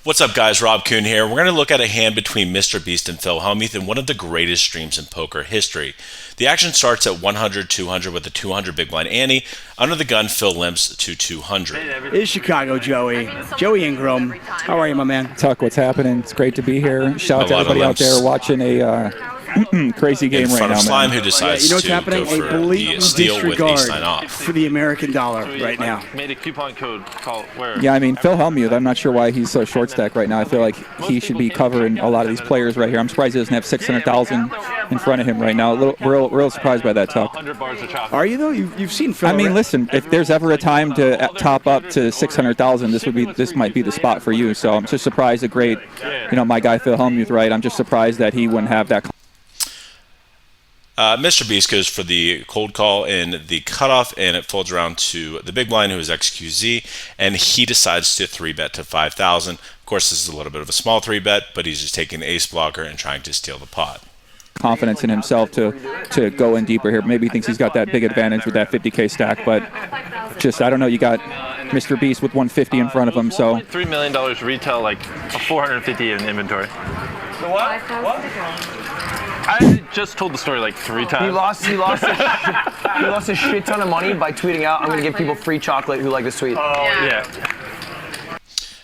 What's up, guys? Rob Kuhn here. We're going to look at a hand between Mr. Beast and Phil Hellmuth in one of the greatest streams in poker history. The action starts at 100-200 with a 200 big blind ante. Under the gun, Phil limps to 200. It's Chicago, Joey. Joey Ingram. How are you, my man? Tuck, what's happening? It's great to be here. Shout out to everybody out there watching a crazy game right now, Slime, man. who decides you know what's to happening? go A for blatant the steal with disregard ace 9 off. for the American dollar right now. Made a coupon code called where? Yeah, I mean, Phil Hellmuth, I'm not sure why he's so short stack right now. I feel like he should be covering a lot of these players right here. I'm surprised he doesn't have 600,000 in front of him right now. Real surprised by that, Tuck. 100 bars of chocolate. Are you, though? You've seen Phil. I mean, listen, if there's ever a time to top up to 600,000, this might be the spot for you. So I'm just surprised my guy Phil Hellmuth, right? I'm just surprised that he wouldn't have that. Mr. Beast goes for the cold call in the cutoff, and it folds around to the big blind, who is XQZ, and he decides to 3-bet to 5,000. Of course, this is a little bit of a small 3-bet, but he's just taking the ace blocker and trying to steal the pot. Confidence in himself to go in deeper here. Maybe he thinks he's got that big advantage with that 50K stack, but just, I don't know, you got Mr. Beast with 150 in front of him, so. $3 million retail, like 450 in inventory. The what? I just told the story like 3 times. He lost a shit ton of money by tweeting out, "I'm going to give people free chocolate who like this tweet." Oh, yeah.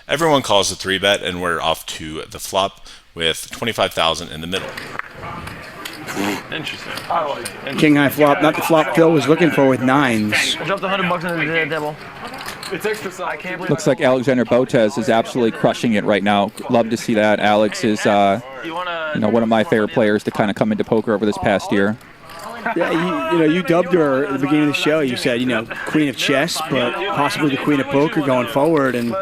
Everyone calls the 3-bet, and we're off to the flop with 25,000 in the middle. Interesting. King high flop, not the flop Phil was looking for with nines. I dropped $100 into the devil. It's extra size. I can't believe Looks like Alexander Botez is absolutely crushing it right now. Love to see that. Alex is, one of my favorite players to kind of come into poker over this past year. Yeah, you dubbed her at the beginning of the show. You said, queen of chess, but possibly the queen of poker going forward, and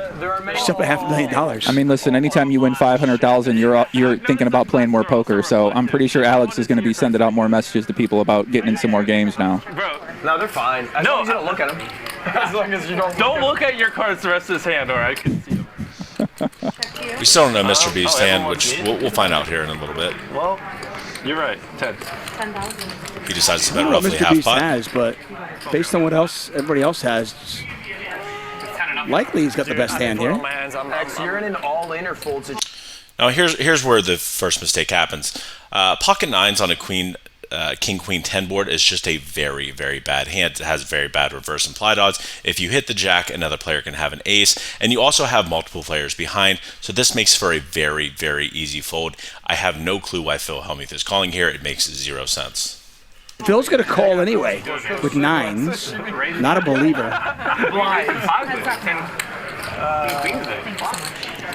she's up at $500,000. I mean, listen, anytime you win 500,000, you're thinking about playing more poker. So I'm pretty sure Alex is going to be sending out more messages to people about getting in some more games now. Bro, no, they're fine. As long as you don't look at them. As long as you don't look at your cards the rest of his hand, or I can see them. We still don't know Mr. Beast's hand, which we'll find out here in a little bit. Well, you're right. 10,000. He decides to I bet don't know what roughly Mr. half Beast pot. has, but based on what everybody else has, likely he's got the best hand here. X, you're in an all-in or fold situation. Now here's where the first mistake happens. Pocket nines on a king queen 10 board is just a very, very bad hand. It has very bad reverse implied odds. If you hit the jack, another player can have an ace, and you also have multiple players behind, so this makes for a very, very easy fold. I have no clue why Phil Hellmuth is calling here. It makes 0 sense. Phil's going to call anyway with nines. Not a believer.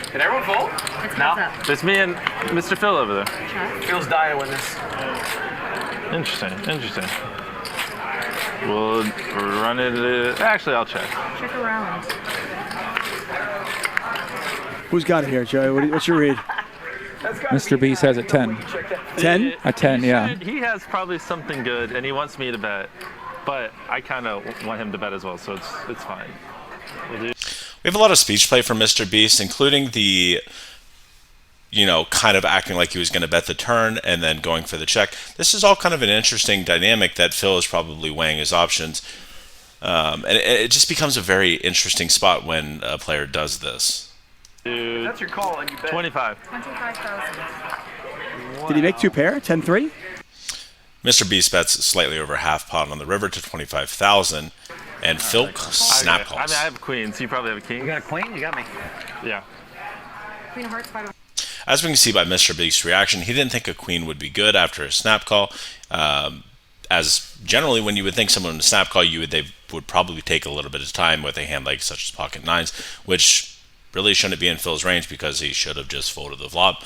Can everyone fold? No. It's me and Mr. Phil over there. Phil's dying with this. Interesting. We'll run it. Actually, I'll check. Check around. Who's got it here, Joey? What's your read? Mr. Beast has a 10. 10? A 10, yeah. He has probably something good, and he wants me to bet, but I kind of want him to bet as well, so it's fine. We have a lot of speech play from Mr. Beast, including the, kind of acting like he was going to bet the turn and then going for the check. This is all kind of an interesting dynamic that Phil is probably weighing his options. And it just becomes a very interesting spot when a player does this. Dude, That's your call, and you bet. 25,000. Did he make 2 pair? 10-3? Mr. Beast bets slightly over half pot on the river to 25,000, and Phil snap calls. I have queens. You probably have a king. You got a queen? You got me. Yeah. Queen of Hearts, 5. As we can see by Mr. Beast's reaction, he didn't think a queen would be good after a snap call. As generally, when you would think someone would snap call, they would probably take a little bit of time with a hand like such as pocket nines, which really shouldn't be in Phil's range because he should have just folded the flop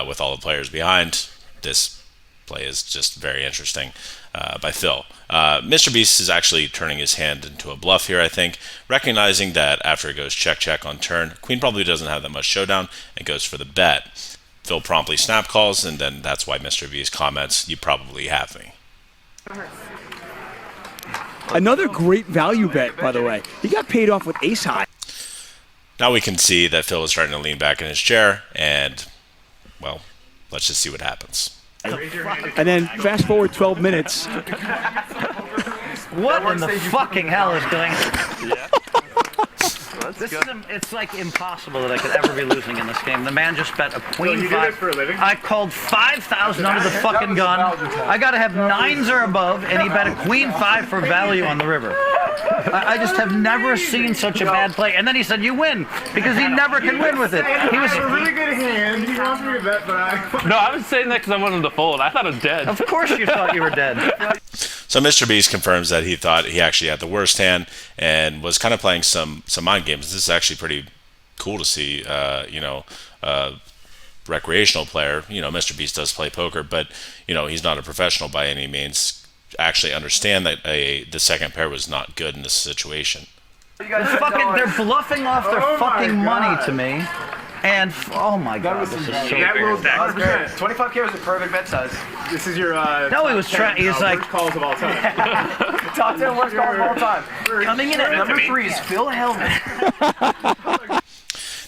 with all the players behind. This play is just very interesting by Phil. Mr. Beast is actually turning his hand into a bluff here, I think, recognizing that after it goes check on turn, queen probably doesn't have that much showdown and goes for the bet. Phil promptly snap calls, and then that's why Mr. Beast comments, "You probably have me." Another great value bet, by the way. He got paid off with ace high. Now we can see that Phil is starting to lean back in his chair, and, well, let's just see what happens. And then fast forward 12 minutes. What in the fucking hell is going on? Yeah. It's like impossible that I could ever be losing in this game. The man just bet a queen five. For a living? I called 5,000 under the fucking gun. I got to have nines or above, and he bet a queen five for value on the river. I just have never seen such a bad play. And then he said, "You win," because he never can win with it. He was a really good hand. He wants me to bet, but I. No, I was saying that because I wanted to fold. I thought I was dead. Of course you thought you were dead. So Mr. Beast confirms that he thought he actually had the worst hand and was kind of playing some mind games. This is actually pretty cool to see. Recreational player. Mr. Beast does play poker, but he's not a professional by any means. Actually understand that the second pair was not good in this situation. They're bluffing off their fucking money to me. And oh my god, this is so weird. 25K was a perfect bet size. This is your. No, he was trying. He's like worst calls of all time. Top 10 worst calls of all time. Coming in at number 3 is Phil Hellmuth.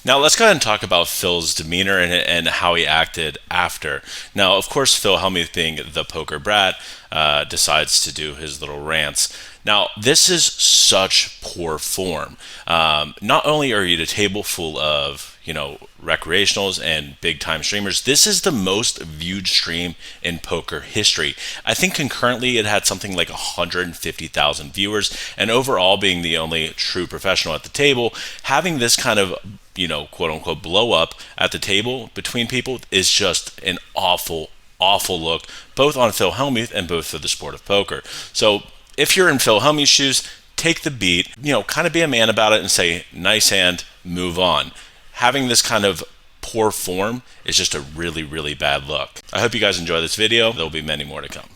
Now let's go ahead and talk about Phil's demeanor and how he acted after. Now, of course, Phil Hellmuth, being the poker brat, decides to do his little rants. Now, this is such poor form. Not only are you at a table full of recreationals and big time streamers, this is the most viewed stream in poker history. I think concurrently it had something like 150,000 viewers, and overall, being the only true professional at the table, having this kind of quote unquote blow up at the table between people is just an awful look, both on Phil Hellmuth and both for the sport of poker. So if you're in Phil Hellmuth's shoes, take the beat, kind of be a man about it and say, nice hand, move on. Having this kind of poor form is just a really, really bad look. I hope you guys enjoy this video. There'll be many more to come.